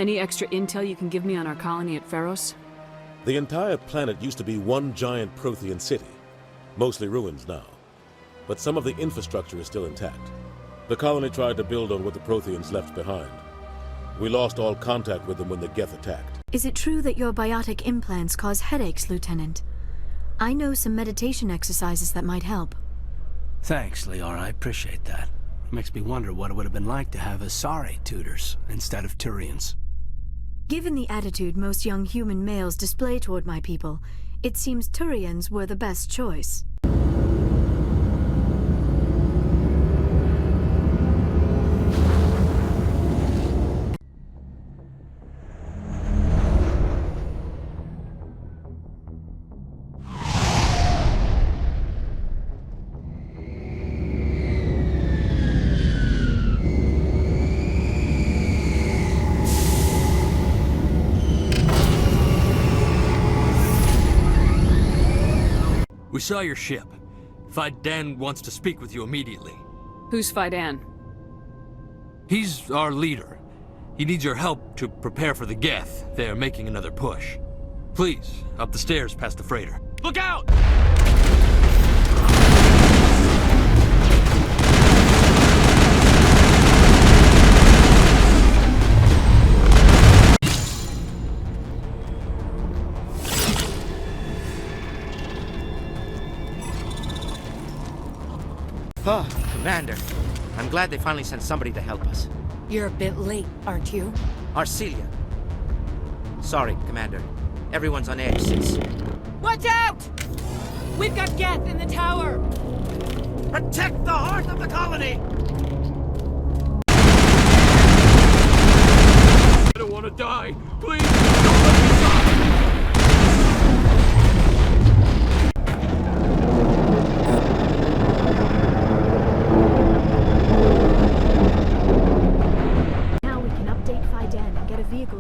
Any extra intel you can give me on our colony at Feros? The entire planet used to be one giant Prothean city, mostly ruins now. But some of the infrastructure is still intact. The colony tried to build on what the Protheans left behind. We lost all contact with them when the geth attacked. Is it true that your biotic implants cause headaches, Lieutenant? I know some meditation exercises that might help. Thanks, Liara. I appreciate that. It makes me wonder what it would have been like to have Asari tutors instead of Turians. Given the attitude most young human males display toward my people, it seems Turians were the best choice. We saw your ship. Fidan wants to speak with you immediately. Who's Fidan? He's our leader. He needs your help to prepare for the geth. They're making another push. Please, up the stairs past the freighter. Look out! Oh, Commander. I'm glad they finally sent somebody to help us. You're a bit late, aren't you? Arcelia. Sorry, Commander. Everyone's on edge since... Watch out! We've got geth in the tower! Protect the heart of the colony! I don't want to die. Please, don't let me die!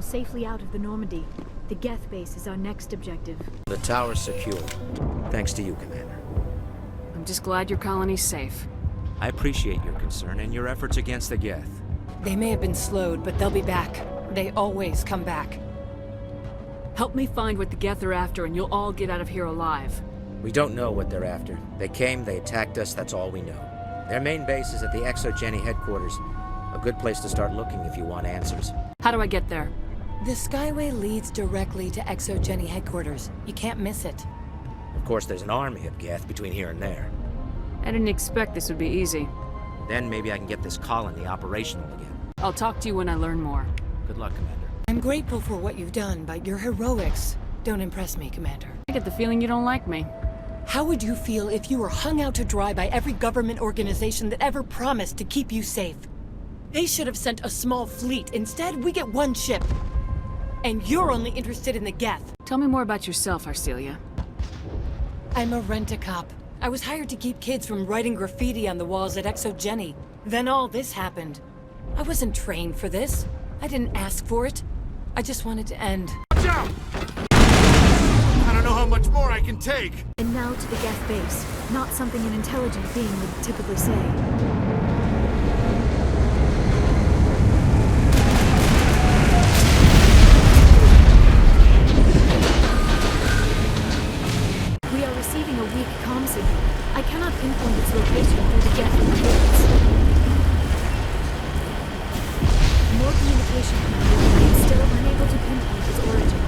Safely out of the Normandy. The Geth base is our next objective. The tower's secure. Thanks to you, Commander. I'm just glad your colony's safe. I appreciate your concern and your efforts against the Geth. They may have been slowed, but they'll be back. They always come back. Help me find what the Geth are after and you'll all get out of here alive. We don't know what they're after. They came, they attacked us, that's all we know. Their main base is at the Exogeny headquarters. A good place to start looking if you want answers. How do I get there? The Skyway leads directly to Exogeny headquarters. You can't miss it. Of course, there's an army of Geth between here and there. I didn't expect this would be easy. Then maybe I can get this colony operational again. I'll talk to you when I learn more. Good luck, Commander. I'm grateful for what you've done, but your heroics don't impress me, Commander. I get the feeling you don't like me. How would you feel if you were hung out to dry by every government organization that ever promised to keep you safe? They should have sent a small fleet. Instead, we get one ship. And you're only interested in the geth. Tell me more about yourself, Arcelia. I'm a rent-a-cop. I was hired to keep kids from writing graffiti on the walls at Exogeny. Then all this happened. I wasn't trained for this. I didn't ask for it. I just wanted to end. Watch out! I don't know how much more I can take! And now to the Geth base. Not something an intelligent being would typically say. I cannot pinpoint its location through the Geth reports. More communication, Commander. I am still unable to pinpoint its origin.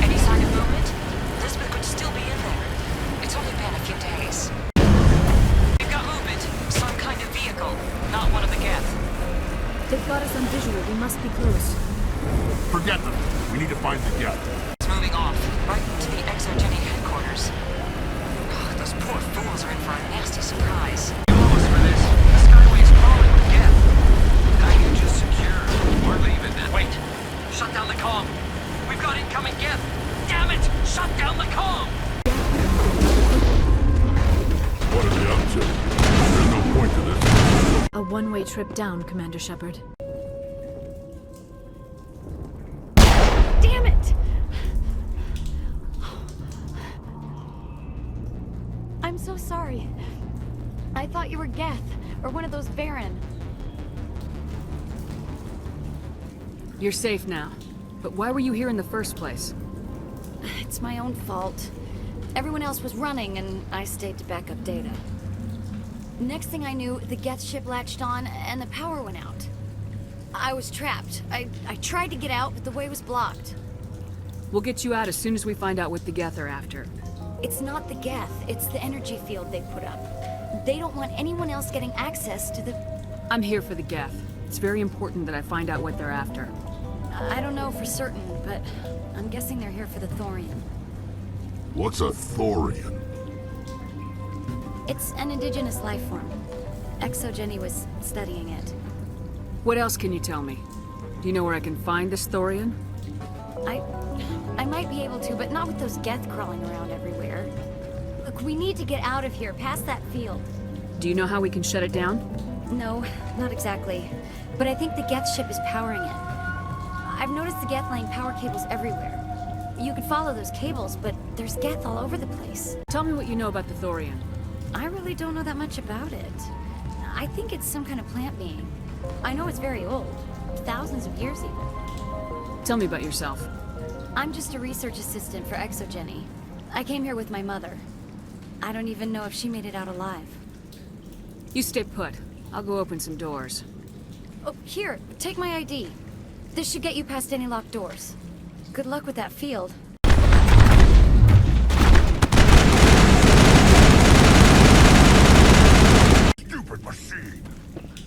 Any sign of movement? Elizabeth could still be in there. It's only been a few days. We've got movement. Some kind of vehicle. Not one of the Geth. They've got us on visual. We must be close. Forget them. We need to find the Geth. It's moving off. Right into the Exogeny headquarters. Those poor fools are in for a nasty surprise. You owe us for this. The Skyway's crawling with geth. Baggage is secure. We're leaving then. Wait. Shut down the comm. We've got incoming geth. Damn it! Shut down the comm! What are they up to? There's no point to this. A one-way trip down, Commander Shepard. Damn it! I'm so sorry. I thought you were Geth, or one of those Varen. You're safe now. But why were you here in the first place? It's my own fault. Everyone else was running, and I stayed to back up data. Next thing I knew, the geth ship latched on, and the power went out. I was trapped. I tried to get out, but the way was blocked. We'll get you out as soon as we find out what the geth are after. It's not the geth, it's the energy field they put up. They don't want anyone else getting access to the... I'm here for the geth. It's very important that I find out what they're after. I don't know for certain, but I'm guessing they're here for the thorium. What's a thorian? It's an indigenous life form. Exogeny was studying it. What else can you tell me? Do you know where I can find this thorian? I might be able to, but not with those geth crawling around everywhere. Look, we need to get out of here, past that field. Do you know how we can shut it down? No, not exactly. But I think the geth ship is powering it. I've noticed the geth laying power cables everywhere. You could follow those cables, but there's geth all over the place. Tell me what you know about the thorian. I really don't know that much about it. I think it's some kind of plant being. I know it's very old. Thousands of years even. Tell me about yourself. I'm just a research assistant for Exogeny. I came here with my mother. I don't even know if she made it out alive. You stay put. I'll go open some doors. Oh, here, take my ID. This should get you past any locked doors. Good luck with that field. Stupid machine!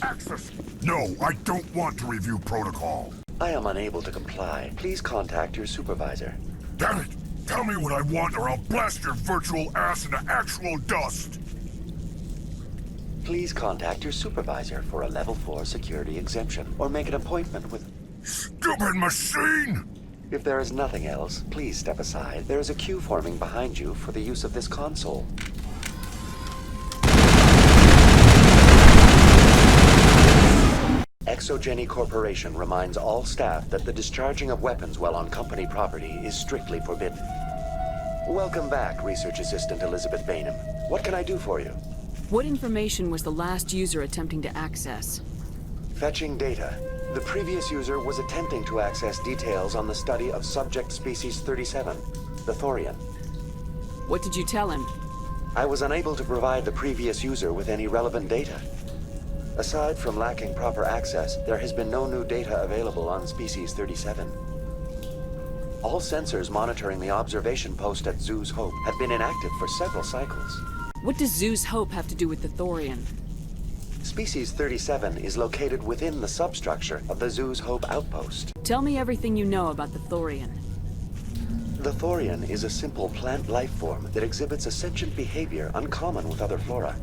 Access! No, I don't want to review protocol. I am unable to comply. Please contact your supervisor. Damn it! Tell me what I want or I'll blast your virtual ass into actual dust! Please contact your supervisor for a level 4 security exemption, or make an appointment with... Stupid machine! If there is nothing else, please step aside. There is a queue forming behind you for the use of this console. Exogeny Corporation reminds all staff that the discharging of weapons while on company property is strictly forbidden. Welcome back, Research Assistant Elizabeth Bainham. What can I do for you? What information was the last user attempting to access? Fetching data. The previous user was attempting to access details on the study of subject species 37, the thorian. What did you tell him? I was unable to provide the previous user with any relevant data. Aside from lacking proper access, there has been no new data available on species 37. All sensors monitoring the observation post at Zoo's Hope have been inactive for several cycles. What does Zoo's Hope have to do with the thorian? Species 37 is located within the substructure of the Zoo's Hope outpost. Tell me everything you know about the thorian. The thorian is a simple plant life form that exhibits a sentient behavior uncommon with other flora.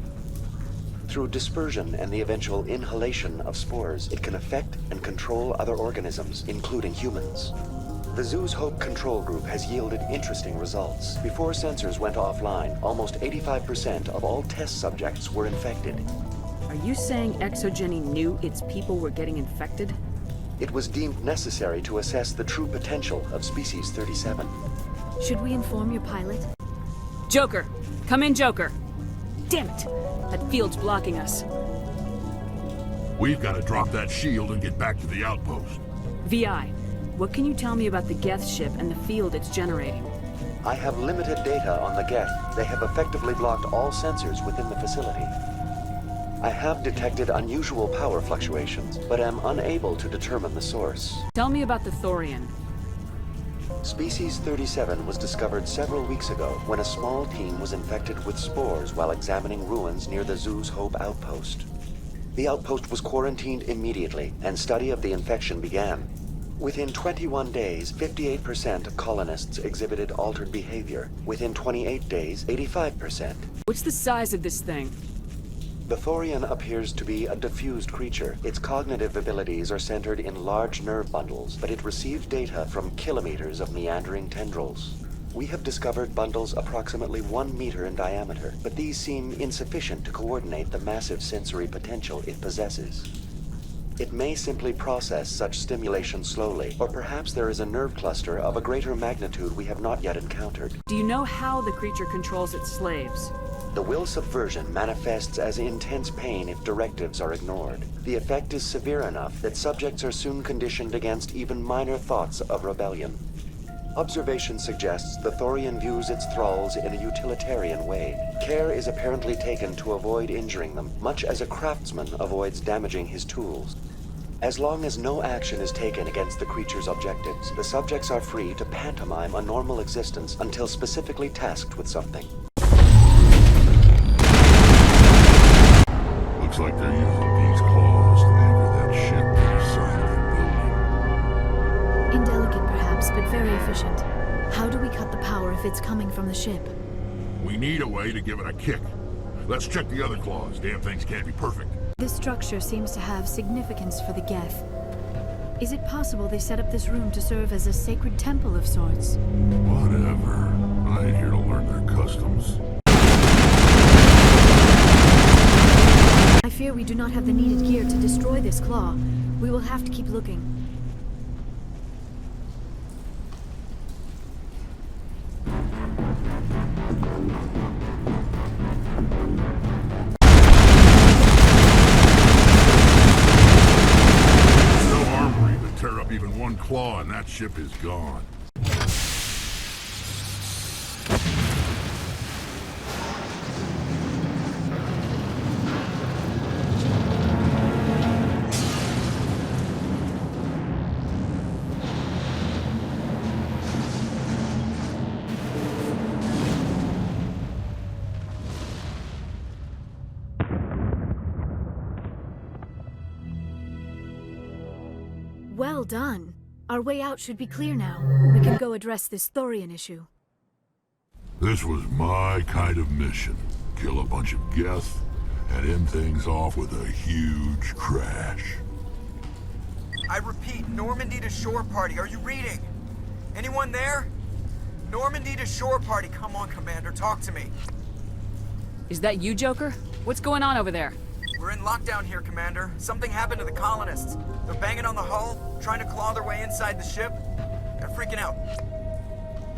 Through dispersion and the eventual inhalation of spores, it can affect and control other organisms, including humans. The Zoo's Hope control group has yielded interesting results. Before sensors went offline, almost 85% of all test subjects were infected. Are you saying Exogeny knew its people were getting infected? It was deemed necessary to assess the true potential of species 37. Should we inform your pilot? Joker! Come in, Joker! Damn it! That field's blocking us. We've got to drop that shield and get back to the outpost. VI, what can you tell me about the geth ship and the field it's generating? I have limited data on the geth. They have effectively blocked all sensors within the facility. I have detected unusual power fluctuations, but am unable to determine the source. Tell me about the thorian. Species 37 was discovered several weeks ago when a small team was infected with spores while examining ruins near the Zoo's Hope outpost. The outpost was quarantined immediately, and study of the infection began. Within 21 days, 58% of colonists exhibited altered behavior. Within 28 days, 85%. What's the size of this thing? The thorian appears to be a diffused creature. Its cognitive abilities are centered in large nerve bundles, but it receives data from kilometers of meandering tendrils. We have discovered bundles approximately 1 meter in diameter, but these seem insufficient to coordinate the massive sensory potential it possesses. It may simply process such stimulation slowly, or perhaps there is a nerve cluster of a greater magnitude we have not yet encountered. Do you know how the creature controls its slaves? The will subversion manifests as intense pain if directives are ignored. The effect is severe enough that subjects are soon conditioned against even minor thoughts of rebellion. Observation suggests the Thorian views its thralls in a utilitarian way. Care is apparently taken to avoid injuring them, much as a craftsman avoids damaging his tools. As long as no action is taken against the creature's objectives, the subjects are free to pantomime a normal existence until specifically tasked with something. Looks like they're using these claws to anchor that ship to the side of the building. Indelicate perhaps, but very efficient. How do we cut the power if it's coming from the ship? We need a way to give it a kick. Let's check the other claws. Damn things can't be perfect. This structure seems to have significance for the geth. Is it possible they set up this room to serve as a sacred temple of sorts? Whatever. I ain't here to learn their customs. I fear we do not have the needed gear to destroy this claw. We will have to keep looking. No armory to tear up even one claw and that ship is gone. Well done. Our way out should be clear now. We can go address this Thorian issue. This was my kind of mission. Kill a bunch of geth and end things off with a huge crash. I repeat, Normandy to shore party. Are you reading? Anyone there? Normandy to shore party. Come on, Commander, talk to me. Is that you, Joker? What's going on over there? We're in lockdown here, Commander. Something happened to the colonists. They're banging on the hull, trying to claw their way inside the ship. They're freaking out.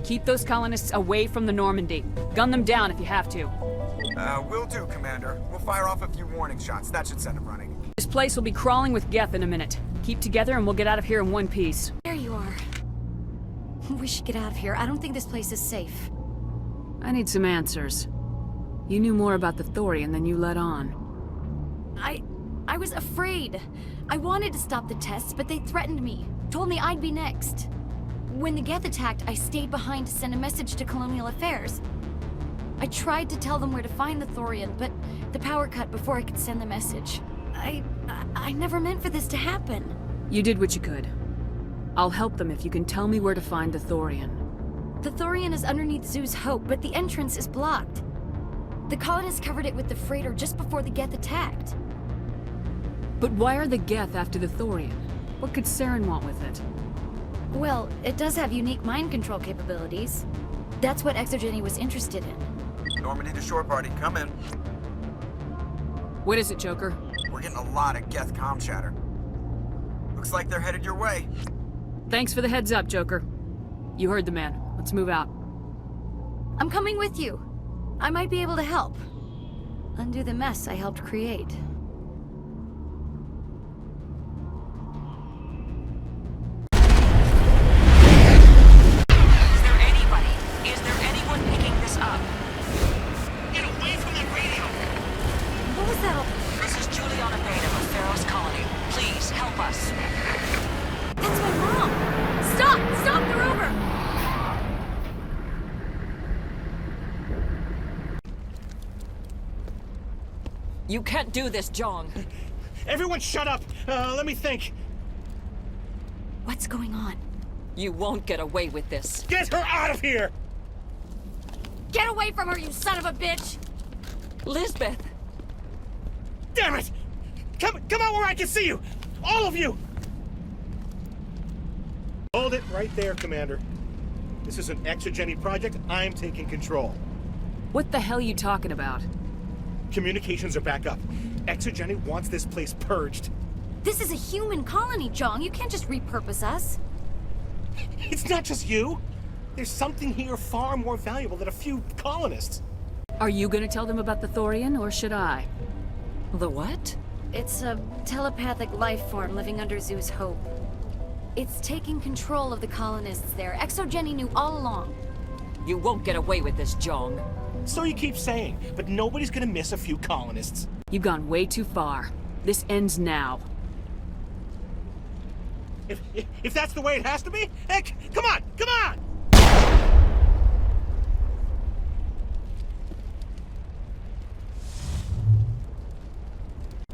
Keep those colonists away from the Normandy. Gun them down if you have to. Will do, Commander. We'll fire off a few warning shots. That should send them running. This place will be crawling with geth in a minute. Keep together and we'll get out of here in one piece. There you are. We should get out of here. I don't think this place is safe. I need some answers. You knew more about the Thorian than you let on. I was afraid. I wanted to stop the tests, but they threatened me. Told me I'd be next. When the geth attacked, I stayed behind to send a message to Colonial Affairs. I tried to tell them where to find the Thorian, but the power cut before I could send the message. I never meant for this to happen. You did what you could. I'll help them if you can tell me where to find the Thorian. The Thorian is underneath Zoo's Hope, but the entrance is blocked. The colonists covered it with the freighter just before the geth attacked. But why are the geth after the Thorian? What could Saren want with it? Well, it does have unique mind control capabilities. That's what Exogeny was interested in. Normandy to shore party, come in. What is it, Joker? We're getting a lot of geth comm chatter. Looks like they're headed your way. Thanks for the heads up, Joker. You heard the man. Let's move out. I'm coming with you. I might be able to help. Undo the mess I helped create. Is there anyone picking this up? Get away from that radio! What was that? This is Juliana Beta of Feros Colony. Please, help us. That's my mom! Stop! Stop! They're over! You can't do this, Jong. Everyone shut up! Let me think. What's going on? You won't get away with this. Get her out of here! Get away from her, you son of a bitch! Lisbeth! Damn it! Come out where I can see you! All of you! Hold it right there, Commander. This is an Exogeny project. I'm taking control. What the hell are you talking about? Communications are back up. Exogeny wants this place purged. This is a human colony, Jong. You can't just repurpose us. It's not just you. There's something here far more valuable than a few colonists. Are you gonna tell them about the Thorian, or should I? The what? It's a telepathic life form living under Zoo's Hope. It's taking control of the colonists there. Exogeny knew all along. You won't get away with this, Jong. So you keep saying, but nobody's gonna miss a few colonists. You've gone way too far. This ends now. If that's the way it has to be, heck, come on, come on!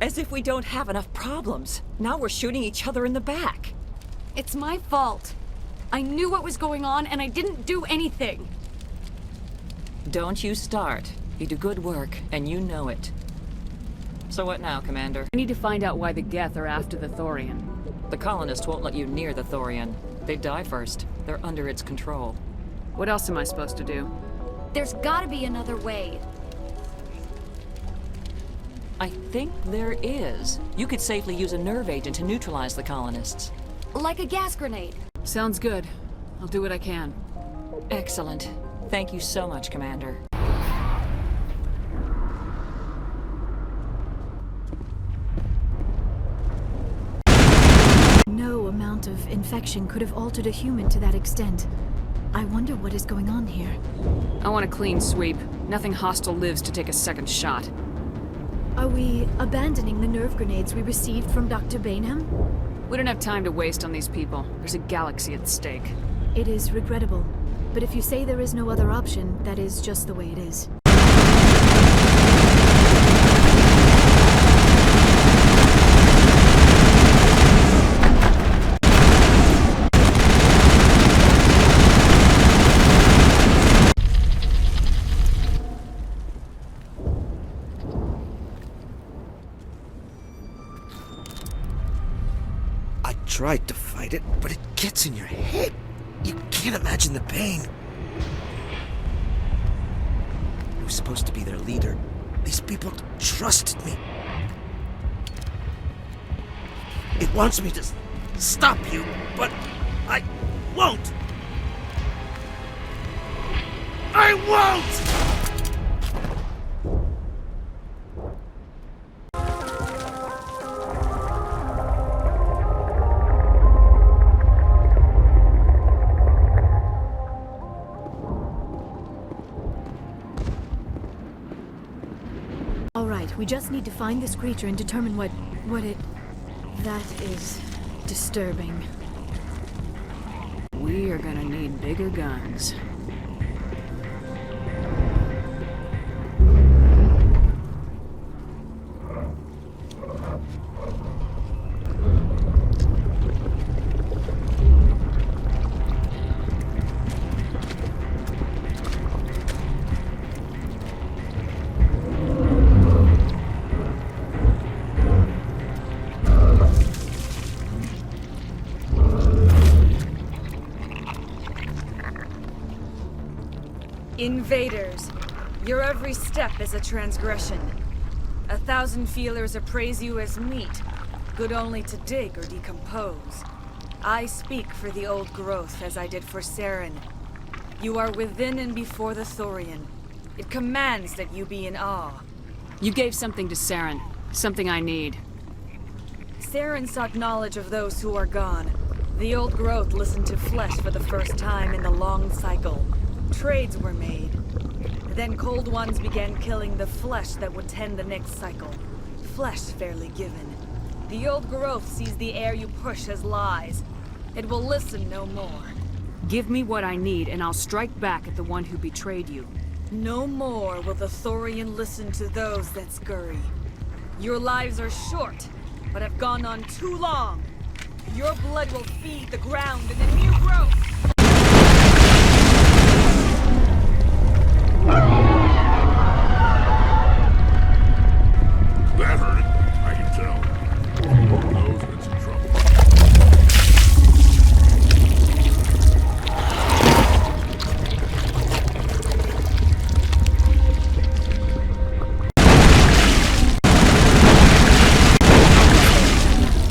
As if we don't have enough problems. Now we're shooting each other in the back. It's my fault. I knew what was going on, and I didn't do anything. Don't you start. You do good work, and you know it. So what now, Commander? I need to find out why the Geth are after the Thorian. The colonists won't let you near the Thorian. They die first. They're under its control. What else am I supposed to do? There's gotta be another way. I think there is. You could safely use a nerve agent to neutralize the colonists. Like a gas grenade. Sounds good. I'll do what I can. Excellent. Thank you so much, Commander. No amount of infection could have altered a human to that extent. I wonder what is going on here. I want a clean sweep. Nothing hostile lives to take a second shot. Are we abandoning the nerve grenades we received from Dr. Bainham? We don't have time to waste on these people. There's a galaxy at stake. It is regrettable, but if you say there is no other option, that is just the way it is. Tried to fight it, but it gets in your head. You can't imagine the pain. I was supposed to be their leader. These people trusted me. It wants me to stop you, but I won't. I won't! We just need to find this creature and determine what it... That is disturbing. We are gonna need bigger guns. Invaders, your every step is a transgression. 1,000 feelers appraise you as meat, good only to dig or decompose. I speak for the old growth as I did for Saren. You are within and before the Thorian. It commands that you be in awe. You gave something to Saren, something I need. Saren sought knowledge of those who are gone. The old growth listened to flesh for the first time in the long cycle. Trades were made. Then Cold Ones began killing the flesh that would tend the next cycle. Flesh fairly given. The old growth sees the air you push as lies. It will listen no more. Give me what I need, and I'll strike back at the one who betrayed you. No more will the Thorian listen to those that scurry. Your lives are short, but have gone on too long. Your blood will feed the ground in the new growth. That hurt it, I can tell. Those in some trouble.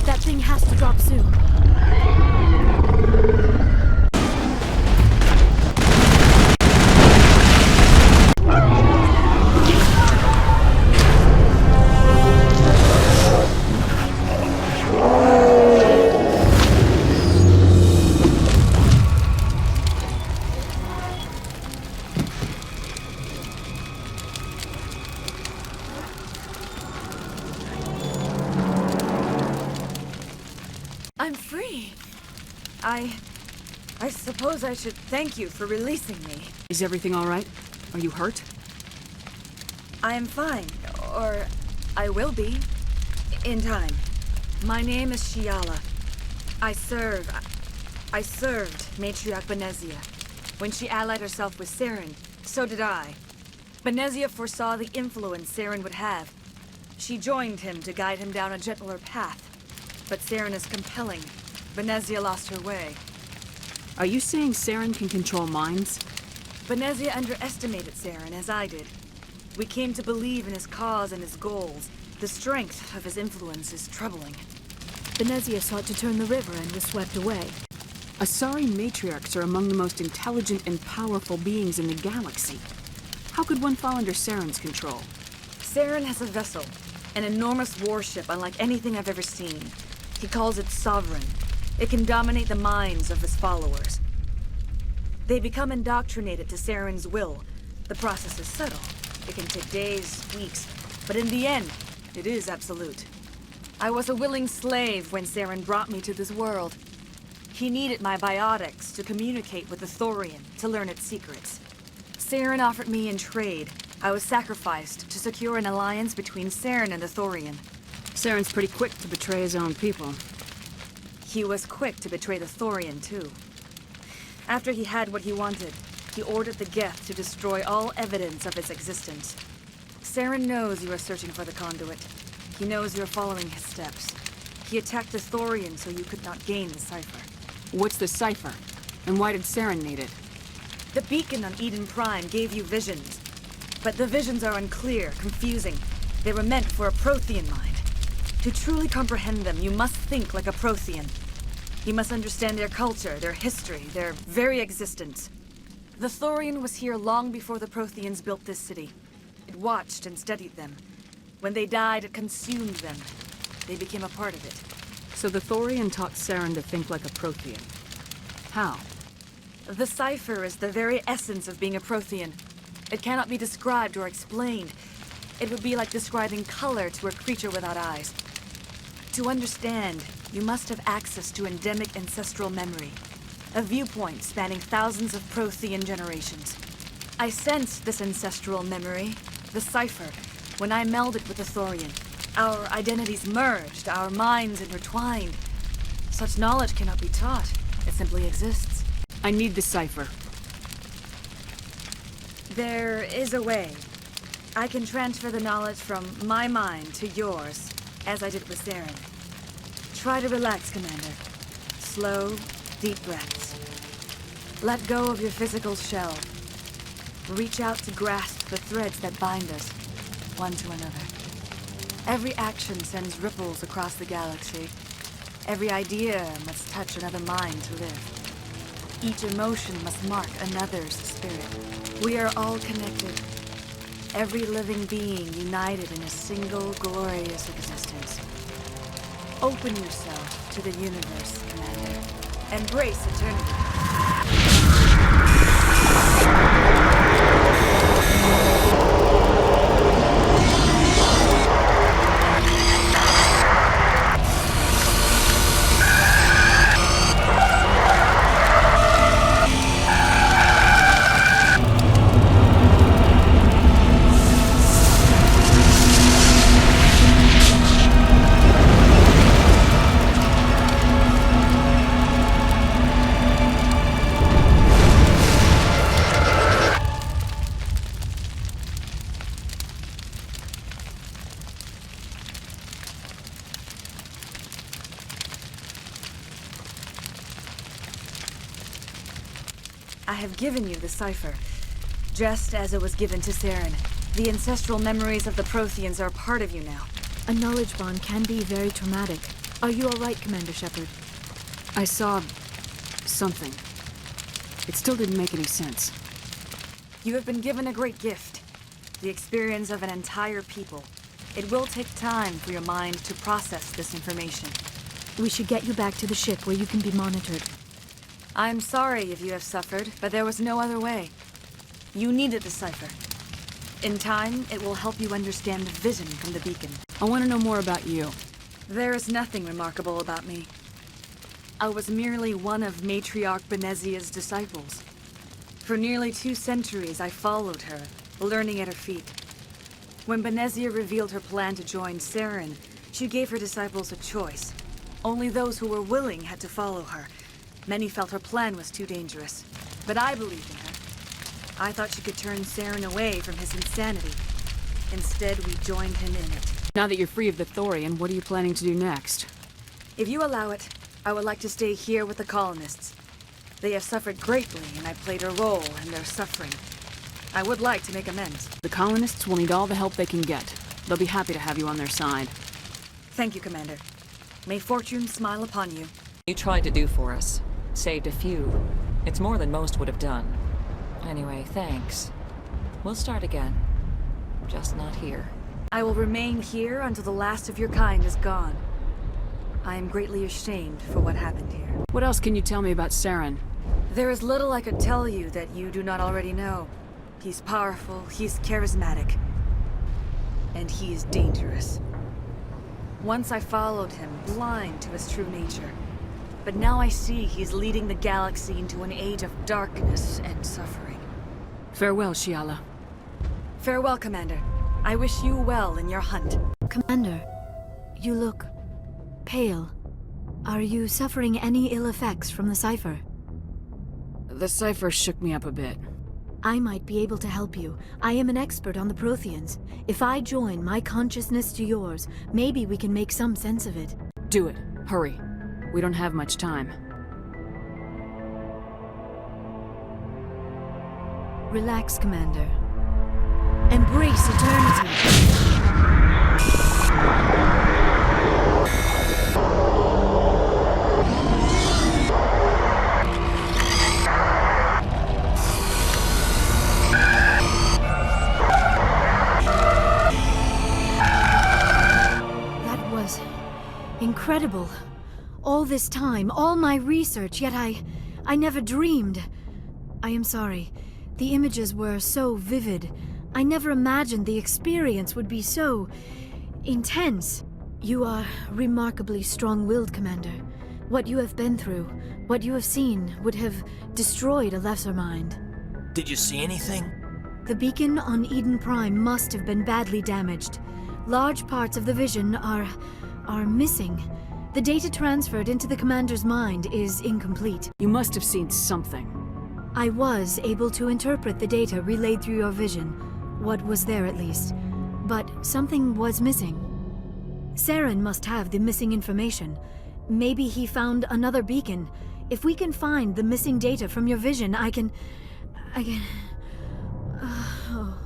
That thing has to drop soon. I suppose I should thank you for releasing me. Is everything all right? Are you hurt? I am fine, or I will be, in time. My name is Shiala. I served Matriarch Benezia. When she allied herself with Saren, so did I. Benezia foresaw the influence Saren would have. She joined him to guide him down a gentler path. But Saren is compelling. Benezia lost her way. Are you saying Saren can control minds? Benezia underestimated Saren, as I did. We came to believe in his cause and his goals. The strength of his influence is troubling. Benezia sought to turn the river and was swept away. Asari matriarchs are among the most intelligent and powerful beings in the galaxy. How could one fall under Saren's control? Saren has a vessel, an enormous warship unlike anything I've ever seen. He calls it Sovereign. It can dominate the minds of his followers. They become indoctrinated to Saren's will. The process is subtle. It can take days, weeks, but in the end, it is absolute. I was a willing slave when Saren brought me to this world. He needed my biotics to communicate with the Thorian, to learn its secrets. Saren offered me in trade. I was sacrificed to secure an alliance between Saren and the Thorian. Saren's pretty quick to betray his own people. He was quick to betray the Thorian, too. After he had what he wanted, he ordered the Geth to destroy all evidence of its existence. Saren knows you are searching for the conduit. He knows you're following his steps. He attacked the Thorian so you could not gain the cipher. What's the cipher? And why did Saren need it? The beacon on Eden Prime gave you visions. But the visions are unclear, confusing. They were meant for a Prothean mind. To truly comprehend them, you must think like a Prothean. You must understand their culture, their history, their very existence. The Thorian was here long before the Protheans built this city. It watched and studied them. When they died, it consumed them. They became a part of it. So the Thorian taught Saren to think like a Prothean. How? The cipher is the very essence of being a Prothean. It cannot be described or explained. It would be like describing color to a creature without eyes. To understand, you must have access to endemic ancestral memory. A viewpoint spanning thousands of Prothean generations. I sensed this ancestral memory, the cipher, when I melded with the Thorian. Our identities merged, our minds intertwined. Such knowledge cannot be taught. It simply exists. I need the cipher. There is a way. I can transfer the knowledge from my mind to yours, as I did with Saren. Try to relax, Commander. Slow, deep breaths. Let go of your physical shell. Reach out to grasp the threads that bind us, one to another. Every action sends ripples across the galaxy. Every idea must touch another mind to live. Each emotion must mark another's spirit. We are all connected. Every living being united in a single glorious existence. Open yourself to the universe, Commander. Embrace eternity. I have given you the cipher, just as it was given to Saren. The ancestral memories of the Protheans are part of you now. A knowledge bond can be very traumatic. Are you all right, Commander Shepard? I saw something. It still didn't make any sense. You have been given a great gift. The experience of an entire people. It will take time for your mind to process this information. We should get you back to the ship where you can be monitored. I'm sorry if you have suffered, but there was no other way. You needed the cipher. In time, it will help you understand the vision from the beacon. I want to know more about you. There is nothing remarkable about me. I was merely one of Matriarch Benezia's disciples. For nearly 2 centuries, I followed her, learning at her feet. When Benezia revealed her plan to join Saren, she gave her disciples a choice. Only those who were willing had to follow her. Many felt her plan was too dangerous, but I believed in her. I thought she could turn Saren away from his insanity. Instead, we joined him in it. Now that you're free of the Thorian, what are you planning to do next? If you allow it, I would like to stay here with the colonists. They have suffered greatly, and I played a role in their suffering. I would like to make amends. The colonists will need all the help they can get. They'll be happy to have you on their side. Thank you, Commander. May fortune smile upon you. You tried to do for us. Saved a few. It's more than most would have done. Anyway, thanks. We'll start again. Just not here. I will remain here until the last of your kind is gone. I am greatly ashamed for what happened here. What else can you tell me about Saren? There is little I could tell you that you do not already know. He's powerful, he's charismatic, and he is dangerous. Once I followed him, blind to his true nature. But now I see he's leading the galaxy into an age of darkness and suffering. Farewell, Shiala. Farewell, Commander. I wish you well in your hunt. Commander, you look pale. Are you suffering any ill effects from the cipher? The cipher shook me up a bit. I might be able to help you. I am an expert on the Protheans. If I join my consciousness to yours, maybe we can make some sense of it. Do it. Hurry. We don't have much time. Relax, Commander. Embrace eternity. Incredible. All this time, all my research, yet I never dreamed. I am sorry. The images were so vivid. I never imagined the experience would be so intense. You are remarkably strong-willed, Commander. What you have been through, what you have seen, would have destroyed a lesser mind. Did you see anything? The beacon on Eden Prime must have been badly damaged. Large parts of the vision are missing. The data transferred into the commander's mind is incomplete. You must have seen something. I was able to interpret the data relayed through your vision. What was there, at least. But something was missing. Saren must have the missing information. Maybe he found another beacon. If we can find the missing data from your vision, I can... Oh.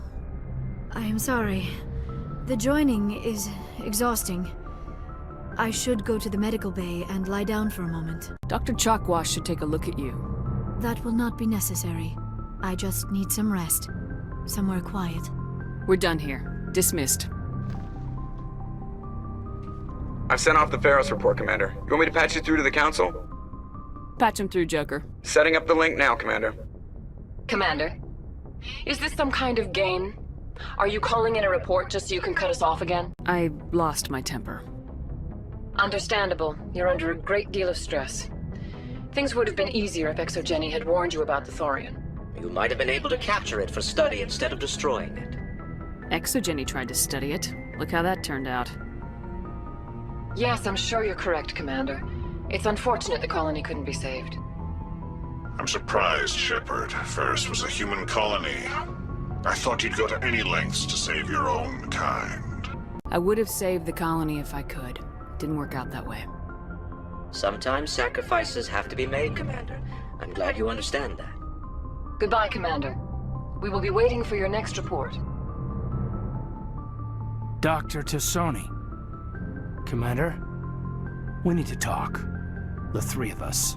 I am sorry. The joining is exhausting. I should go to the medical bay and lie down for a moment. Dr. Chalkwash should take a look at you. That will not be necessary. I just need some rest. Somewhere quiet. We're done here. Dismissed. I've sent off the Feros report, Commander. You want me to patch you through to the Council? Patch him through, Joker. Setting up the link now, Commander. Commander, is this some kind of game? Are you calling in a report just so you can cut us off again? I lost my temper. Understandable. You're under a great deal of stress. Things would have been easier if Exogeny had warned you about the Thorian. You might have been able to capture it for study instead of destroying it. Exogeny tried to study it. Look how that turned out. Yes, I'm sure you're correct, Commander. It's unfortunate the colony couldn't be saved. I'm surprised, Shepard. Feros was a human colony. I thought you'd go to any lengths to save your own kind. I would have saved the colony if I could. Didn't work out that way. Sometimes sacrifices have to be made, Commander. I'm glad you understand that. Goodbye, Commander. We will be waiting for your next report. Dr. Tassoni. Commander, we need to talk. The three of us.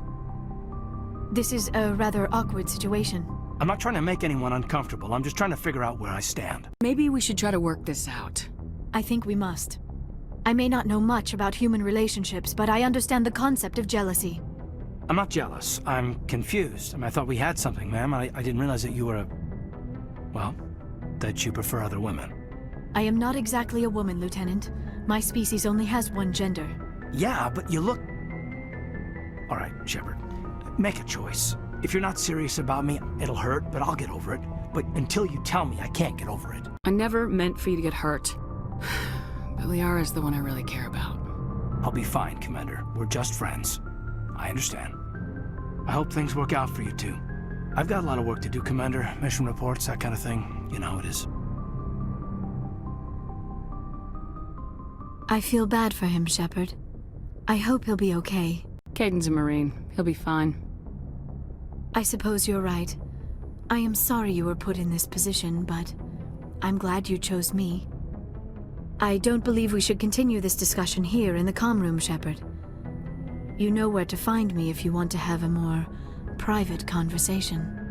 This is a rather awkward situation. I'm not trying to make anyone uncomfortable. I'm just trying to figure out where I stand. Maybe we should try to work this out. I think we must. I may not know much about human relationships, but I understand the concept of jealousy. I'm not jealous. I'm confused. I thought we had something, ma'am. I didn't realize that you were well, that you prefer other women. I am not exactly a woman, Lieutenant. My species only has one gender. Yeah, but you look... All right. Shepard, make a choice. If you're not serious about me, it'll hurt, but I'll get over it. But until you tell me, I can't get over it. I never meant for you to get hurt. But Liara's the one I really care about. I'll be fine, Commander. We're just friends. I understand. I hope things work out for you two. I've got a lot of work to do, Commander. Mission reports, that kind of thing. You know how it is. I feel bad for him, Shepard. I hope he'll be okay. Caden's a Marine. He'll be fine. I suppose you're right. I am sorry you were put in this position, but I'm glad you chose me. I don't believe we should continue this discussion here in the comm room, Shepard. You know where to find me if you want to have a more private conversation.